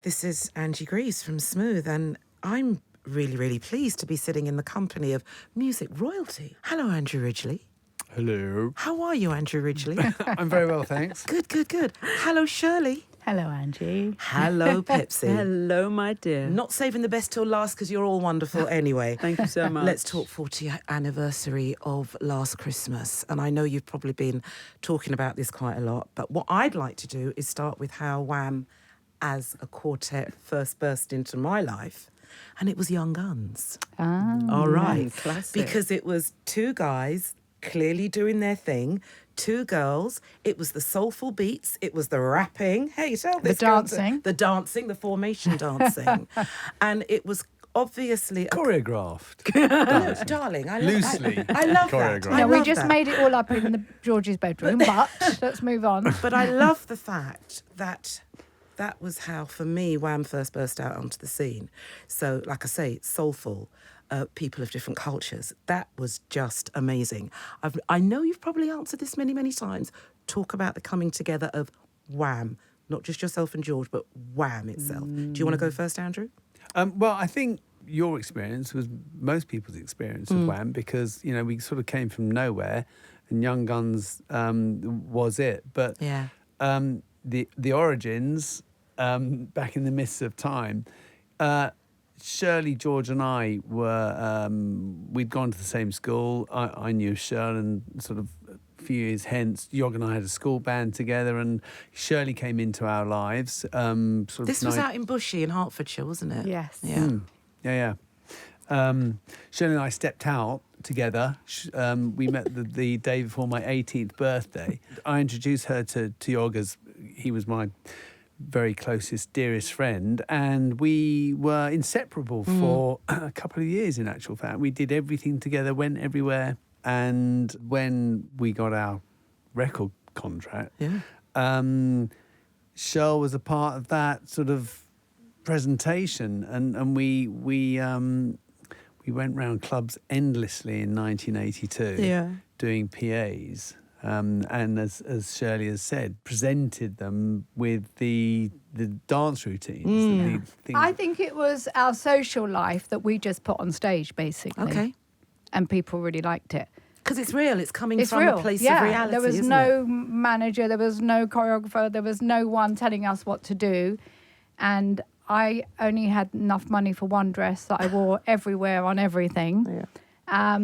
This is Angie Greaves from Smooth, and I'm really, really pleased to be sitting in the company of music royalty. Hello, Andrew Ridgeley. Hello. How are you, Andrew Ridgeley? I'm very well, thanks. Good. Hello, Shirley. Hello, Angie. Hello, Pepsi. Hello, my dear. Not saving the best till last because you're all wonderful anyway. Thank you so much. Let's talk 40th anniversary of Last Christmas. And I know you've probably been talking about this quite a lot, but what I'd like to do is start with how Wham as a quartet first burst into my life. And it was Young Guns. All right. Classic. Because it was two guys clearly doing their thing, two girls. It was the soulful beats. It was the rapping. Hey, tell this girl the dancing, the formation dancing. And it was obviously Choreographed. No, darling, I love Loosely I love that. choreographed. No, we love just that. made it all up in George's bedroom, but let's move on. But I love the fact that that was how, for me, Wham first burst out onto the scene. So, like I say, soulful, people of different cultures. That was just amazing. I know you've probably answered this many, many times. Talk about the coming together of Wham, not just yourself and George, but Wham itself. Do you want to go first, Andrew? Well, I think your experience was most people's experience of Wham, because, you know, we sort of came from nowhere and Young Guns was it. But Yeah. the origins, back in the mists of time, Shirley, George and I were, we'd gone to the same school. I knew Shirley, and sort of a few years hence, Yog and I had a school band together, and Shirley came into our lives. This was out in Bushy in Hertfordshire, wasn't it? Yes. Yeah. Yeah. Shirley and I stepped out together. We met the day before my 18th birthday. I introduced her to Yog as he was my very closest, dearest friend, and we were inseparable for a couple of years, in actual fact. We did everything together, went everywhere, and when we got our record contract, Shirl was a part of that sort of presentation, and we went round clubs endlessly in 1982 doing PAs. And as Shirley has said, presented them with the dance routines. I think it was our social life that we just put on stage, basically. Okay. And people really liked it. Because it's real. It's coming It's from real. a place yeah. of reality, There was isn't no it? manager, there was no choreographer, there was no one telling us what to do. And I only had enough money for one dress that I wore everywhere on everything. Yeah.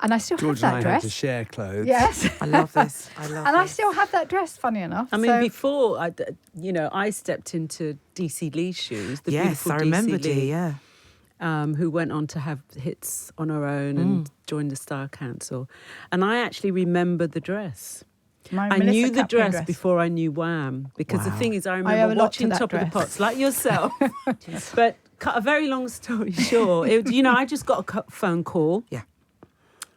And I still George have that and I dress. had to share clothes. Yes. I love this. I love And I this. still have that dress, funny enough. I mean, So- before, I stepped into DC Lee's shoes. The Yes, beautiful I remember DC Lee, Dee, yeah. who went on to have hits on her own and joined the Style Council. And I actually remember the dress. My I Melissa knew the Kaplan dress before I knew Wham. Because the Wow. thing is, I owe a remember lot watching to that Top of the dress. Pops, like yourself. But cut a very long story short, I just got a phone call. Yeah.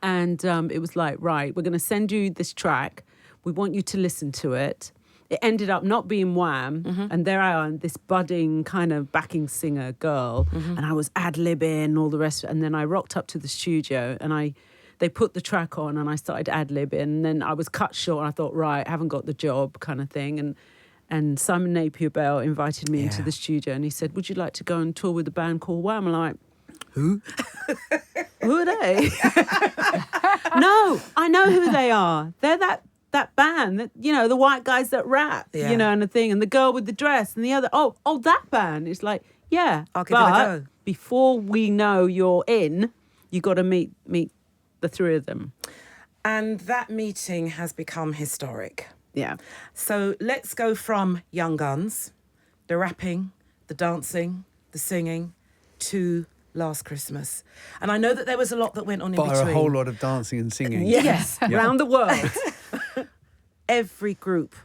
And it was like, right, we're going to send you this track. We want you to listen to it. It ended up not being Wham. And there I am, this budding kind of backing singer girl. And I was ad-libbing all the rest. And then I rocked up to the studio and they put the track on and I started ad-libbing. And then I was cut short and I thought, right, I haven't got the job kind of thing. And Simon Napier Bell invited me into the studio and he said, would you like to go and tour with a band called Wham? I'm like, who? Who are they? No, I know who they are. They're that band that, the white guys that rap, and the thing, and the girl with the dress and the other, oh, that band. It's like, yeah. I'll give it a go. Before we know you're in, you got to meet the three of them. And that meeting has become historic. Yeah. So let's go from Young Guns, the rapping, the dancing, the singing, to Last Christmas. And I know that there was a lot that went on in Bar between. a whole lot of dancing and singing. Yes. Around the world. Every group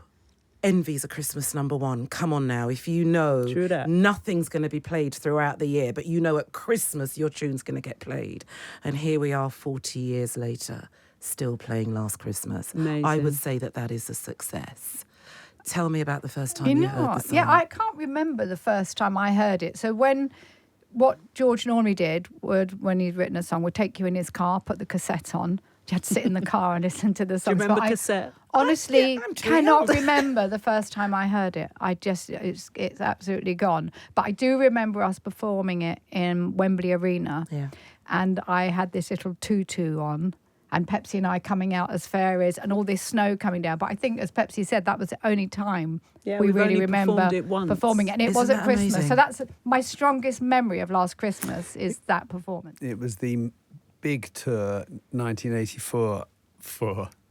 envies a Christmas number one. Come on now. If you know True that. nothing's going to be played throughout the year, but you know at Christmas your tune's going to get played. And here we are 40 years later, still playing Last Christmas. Amazing. I would say that is a success. Tell me about the first time you heard the song. Yeah, I can't remember the first time I heard it. So what George normally did when he'd written a song would take you in his car, put the cassette on, You had to sit in the car and listen to the Do you songs. remember But I cassette? honestly I'm too cannot young. remember the first time I heard it. It's absolutely gone. But I do remember us performing it in Wembley Arena. Yeah. And I had this little tutu on, and Pepsi and I coming out as fairies, and all this snow coming down. But I think, as Pepsi said, that was the only time Yeah, we we've really only remember performed it once. performing it. And it Isn't wasn't that Christmas. amazing? So that's my strongest memory of last Christmas is that performance. It was the big tour, 1984,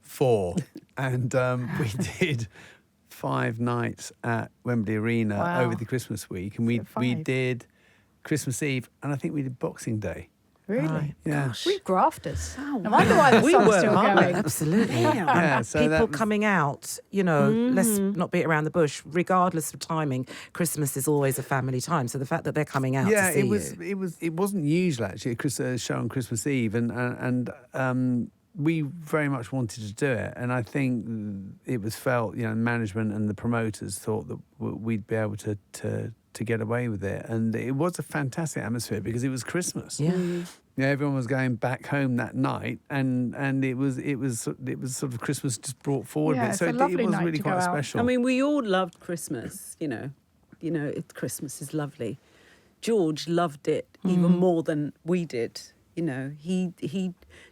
four, and we did 5 nights at Wembley Arena Wow. over the Christmas week, and we 5. did Christmas Eve, and I think we did Boxing Day. Really? Right. Yeah. Gosh. We grafters. Oh, No wonder why the We song's were, still aren't we? going. Absolutely. Yeah, so People that was- coming out, you know, let's not beat around the bush. Regardless of timing, Christmas is always a family time. So the fact that they're coming out Yeah, to see it wasn't usual actually. A show on Christmas Eve, and we very much wanted to do it, and I think it was felt, you know, management and the promoters thought that we'd be able to get away with it, and it was a fantastic atmosphere because it was Christmas. Yeah. Yeah, everyone was going back home that night, and it was sort of Christmas just brought forward Yeah, a bit. it's So a it lovely was night really to go quite out. special. I mean, we all loved Christmas, Christmas is lovely. George loved it even more than we did. You know, he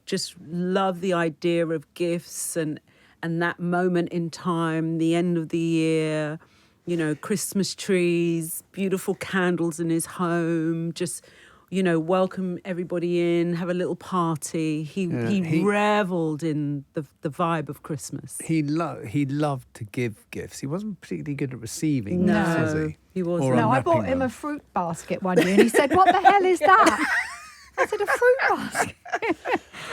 just loved the idea of gifts and that moment in time, the end of the year, you know, Christmas trees, beautiful candles in his home, just, you know, welcome everybody in, have a little party. He revelled in the vibe of Christmas. He loved to give gifts. He wasn't particularly good at receiving No. gifts, was he? He wasn't. Or No, I bought unwrapping him them. a fruit basket one year, and he said, "What the hell is that?" I said, "A fruit basket."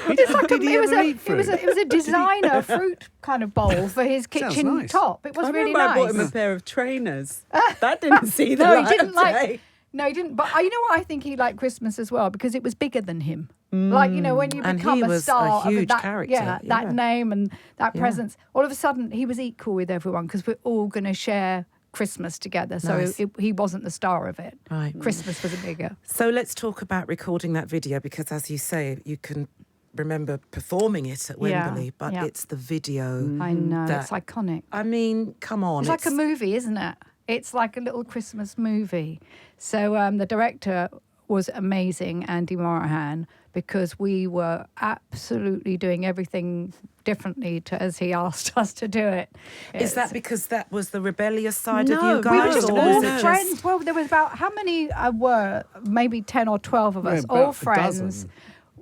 It's like Did he ever eat fruit? it was a designer fruit kind of bowl for his Sounds kitchen nice. top. It was I really remember nice. I bought him a pair of trainers. That didn't see the No, light he didn't of like. day. No, he didn't. But you know what? I think he liked Christmas as well because it was bigger than him. Like, you know, when you And become he a was a star huge of that character, yeah, yeah. that name and that Yeah. presence, all of a sudden he was equal with everyone because we're all going to share Christmas together. So Nice. he wasn't the star of it. Right. Christmas was a bigger. So let's talk about recording that video because, as you say, you can remember performing it at Yeah, Wembley, but yeah. it's the video. I know, that- it's iconic. I mean, come on. It's like a movie, isn't it? It's like a little Christmas movie. So the director was amazing, Andy Morahan, because we were absolutely doing everything differently to as he asked us to do it. Is that because that was the rebellious side of No, you guys? we were just or all was it friends. Well, there was about how many were maybe 10 or 12 of us, Yeah, all about a friends. dozen.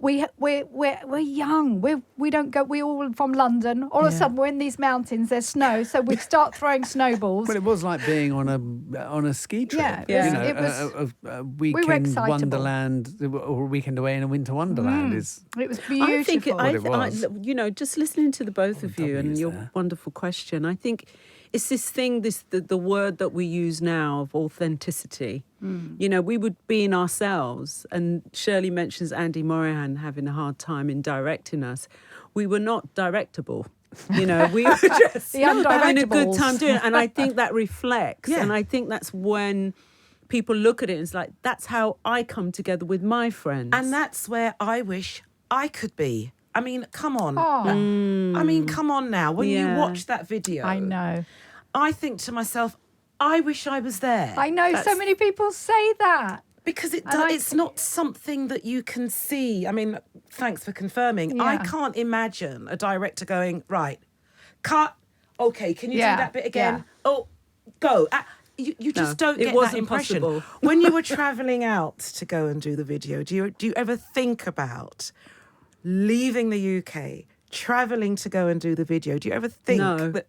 We're young. We don't go. We all from London. All of a Yeah. sudden, we're in these mountains. There's snow, so we start throwing snowballs. Well, it was like being on a ski trip. Yeah, Yeah. You know, it was- a weekend excitable. wonderland or a weekend away in a winter wonderland is. It was beautiful. I think, What it was. you know, just listening to the both of you and W's your there. wonderful question, I think it's this thing, the word that we use now of authenticity. You know, we would be in ourselves, and Shirley mentions Andy Morahan having a hard time in directing us. We were not directable. You know, we were just The having a good undirectables. time doing it. And I think that reflects. Yeah. And I think that's when people look at it and it's like, that's how I come together with my friends. And that's where I wish I could be. I mean, come on. Oh, I mean, come on now. When Yeah. you watch that video, I know. I think to myself, I wish I was there. I know. So That's- many people say that. Because And it's not something that you can see. I mean, thanks for confirming. I Yeah. can't imagine a director going, right, cut. Okay, can you Yeah, do that bit again? yeah. Oh, go. You just don't it get that wasn't impression. possible. When you were travelling out to go and do the video, do you ever think about leaving the UK, travelling to go and do the video? Do you ever think No. that...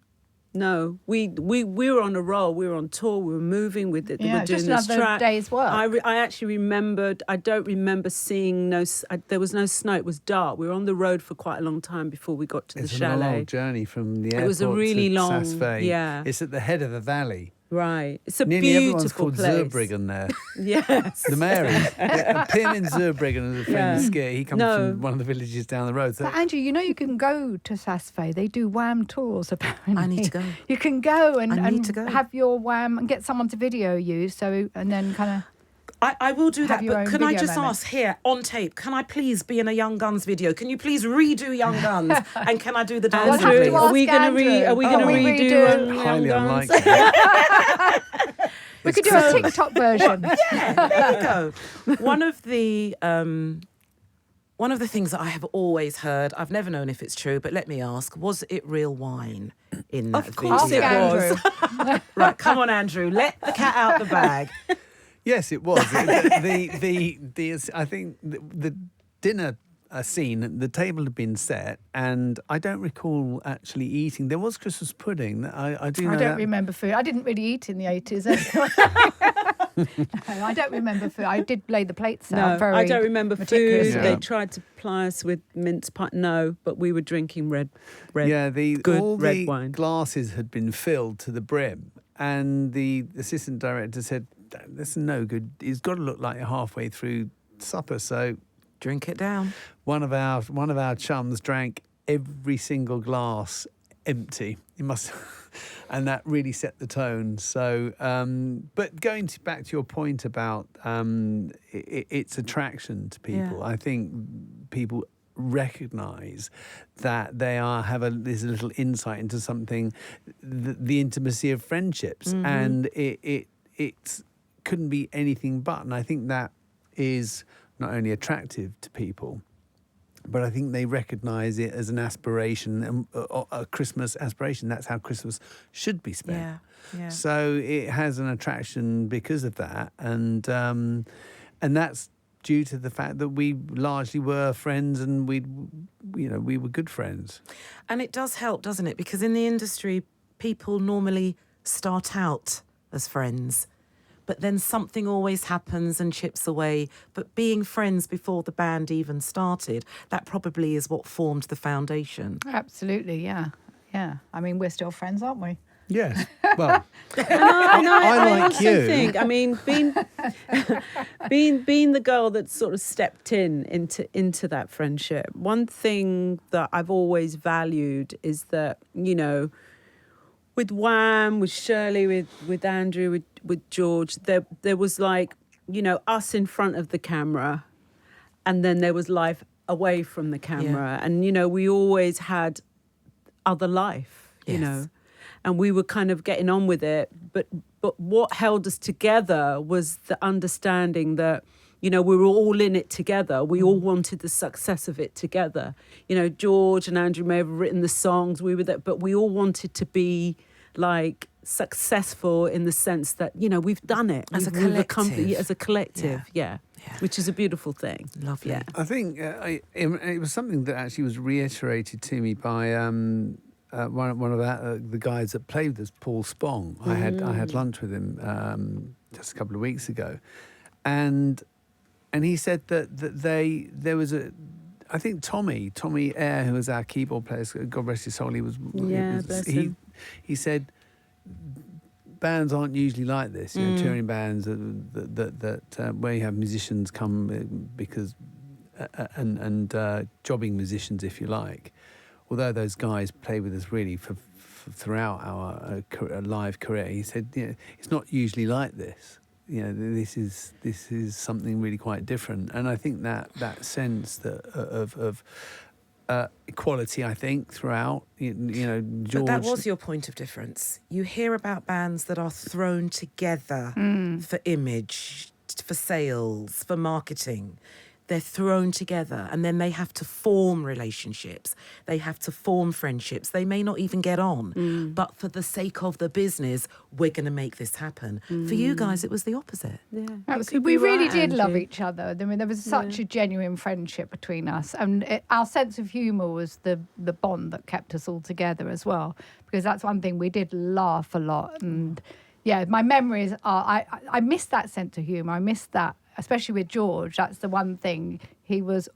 No, we were on a roll. We were on tour. We were moving with it. We Yeah, were doing just this another track. day's work. I actually remembered. I don't remember seeing there was no snow. It was dark. We were on the road for quite a long time before we got to the It's a chalet. long journey from the airport was a really to long- Saas-Fee. yeah. It's at the head of the valley. Right. It's a Nearly everyone's beautiful called place. Zurbriggen there. Yes. The Mary. Pim in Zurbriggen is a friend of Yeah. ski. He comes No. from one of the villages down the road. So But Angie, you know you can go to Saas-Fee. They do Wham tours apparently. I need to go. You can go and, I need and to go. have your Wham and get someone to video you. So and then kind of I will do Have that, your but own can I video just moment. ask here on tape, can I please be in a Young Guns video? Can you please redo Young Guns? And can I do the dance? We'll have please? to Are we ask going to Andrew. are we going to Oh. redo Redo. Highly Young Guns? unlikely. We could do a TikTok version. Yeah, there you go. One of the things that I have always heard, I've never known if it's true, but let me ask, was it real wine in that Of course video? Ask it was. Andrew. Right, come on, Andrew, let the cat out the bag. Yes, it was. I think the dinner scene, the table had been set, and I don't recall actually eating. There was Christmas pudding. I do know I don't that. remember food. I didn't really eat in the 80s anyway. No, I don't remember food. I did lay the plates out. No, Very I don't remember food. meticulously. Yeah. They tried to ply us with mince pie. No, but we were drinking red Yeah, good all red the wine. glasses had been filled to the brim, and the assistant director said, "This is no good. It's got to look like you're halfway through supper." So Drink it down. one of our chums drank every single glass empty. He must, and that really set the tone. So, but going back to your point about its attraction to people, Yeah. I think people recognise that there's a little insight into something, the intimacy of friendships, and it couldn't be anything but. And I think that is not only attractive to people, but I think they recognise it as an aspiration, a Christmas aspiration. That's how Christmas should be spent. Yeah, yeah. So it has an attraction because of that, and that's due to the fact that we largely were friends, and we were good friends. And it does help, doesn't it? Because in the industry, people normally start out as friends, but then something always happens and chips away. But being friends before the band even started, that probably is what formed the foundation. Absolutely, yeah. Yeah. I mean, we're still friends, aren't we? Yes. Well, I like also you. think, I mean, being the girl that sort of stepped into that friendship. One thing that I've always valued is that, with Wham, with Shirley, with Andrew, with George, there was like, us in front of the camera, and then there was life away from the camera. Yeah. And, we always had other life, Yes. and we were kind of getting on with it. But what held us together was the understanding that, we were all in it together. We all wanted the success of it together. George and Andrew may have written the songs, we were there, but we all wanted to be like successful in the sense that, we've done it. As a We've as a collective. collective, Yeah. which is a beautiful thing. Lovely. Yeah. I think it was something that actually was reiterated to me by one of the guys that played with us, Paul Spong. I had lunch with him just a couple of weeks ago, and he said that there was I think Tommy Eyre, who was our keyboard player, God rest his soul, Bless him. He said bands aren't usually like this, touring bands that where you have musicians come because and jobbing musicians, if you like. Although those guys play with us really for throughout our live career, he said, it's not usually like this. This is something really quite different, and I think that sense of equality, I think, throughout, George. But that was your point of difference. You hear about bands that are thrown together for image, for sales, for marketing. They're thrown together, and then they have to form relationships. They have to form friendships. They may not even get on, but for the sake of the business, we're going to make this happen. For you guys, it was the opposite. Yeah. Absolutely. We really did love each other. I mean, there was such a genuine friendship between us, and our sense of humour was the bond that kept us all together as well. Because that's one thing, we did laugh a lot, and yeah, my memories are. I miss that sense of humour. I miss that, especially with George. That's the one thing. He would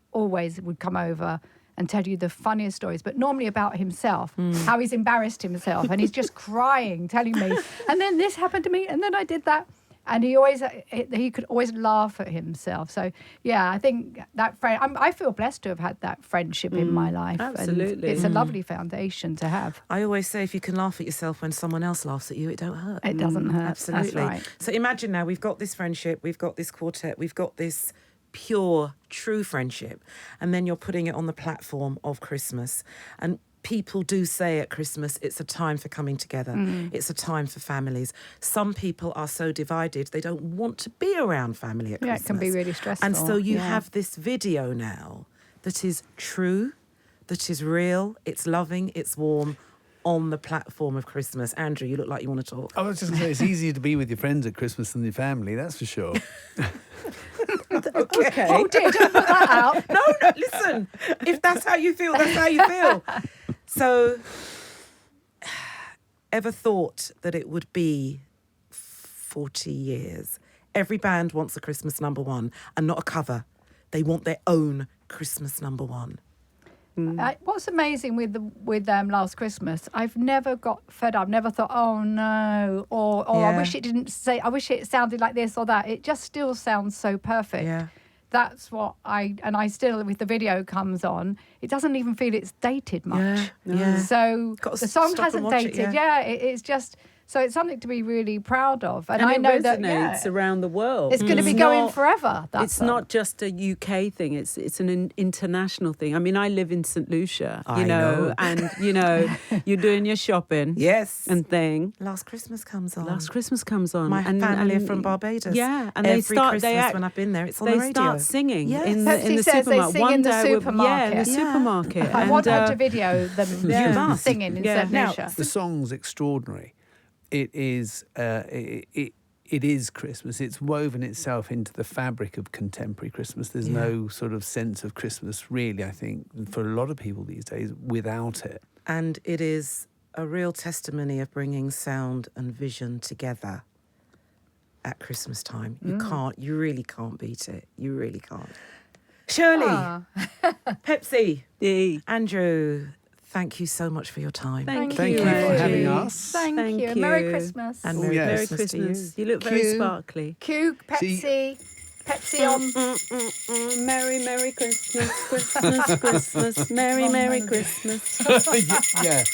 come over and tell you the funniest stories, but normally about himself, how he's embarrassed himself, and he's just crying, telling me, and then this happened to me, and then I did that. And he could always laugh at himself. So yeah, I think that friend. I feel blessed to have had that friendship in my life. Absolutely. And it's a lovely foundation to have. I always say if you can laugh at yourself when someone else laughs at you, it don't hurt. It doesn't hurt. Absolutely. That's right. So imagine now we've got this friendship, we've got this quartet, we've got this pure, true friendship, and then you're putting it on the platform of Christmas. And people do say at Christmas, it's a time for coming together. It's a time for families. Some people are so divided, they don't want to be around family at Christmas. Yeah, it can be really stressful. And so you have this video now that is true, that is real, it's loving, it's warm, on the platform of Christmas. Andrew, you look like you want to talk. I was just going to say, it's easier to be with your friends at Christmas than your family, that's for sure. Okay. Oh dear, don't put that out. No, listen. If that's how you feel, that's how you feel. So, ever thought that it would be 40 years? Every band wants a Christmas number one and not a cover. They want their own Christmas number one. What's amazing with Last Christmas, I've never got fed up. Never thought, oh no, or I wish it didn't say. I wish it sounded like this or that. It just still sounds so perfect. Yeah. That's what I still, with the video comes on, it doesn't even feel it's dated much. Yeah. So Got to the song stop and hasn't watch it, dated. It's just. So it's something to be really proud of. And I it know resonates that around the world. it's going to be going forever. That It's song. not just a UK thing. It's an international thing. I mean, I live in St. Lucia, I know. and you're doing your shopping, Yes. and thing. Last Christmas comes on. Last Christmas comes on. My and, family are from Barbados. Yeah, and every they start. Christmas when I've been there, it's on they the radio. start singing Yes. in Pepsi the says they supermarket. sing One in the day supermarket. in the Yeah. supermarket. I And, want her to video them Yeah. singing in Yeah. St. Now, Lucia. The song's extraordinary. It is it is Christmas. It's woven itself into the fabric of contemporary Christmas. There's no sort of sense of Christmas, really, I think, for a lot of people these days, without it. And it is a real testimony of bringing sound and vision together at Christmas time. You really can't beat it. You really can't. Shirley, Pepsi, Andrew, thank you so much for your time. Thank Thank you for Angie. having us. Thank you. Merry Christmas. And Oh, Merry yes. Merry Christmas to Christmas. you. You look very Cue. sparkly. Cue, Pepsi. Pepsi on. Merry Christmas, Christmas, Christmas. Merry Christmas. Yeah.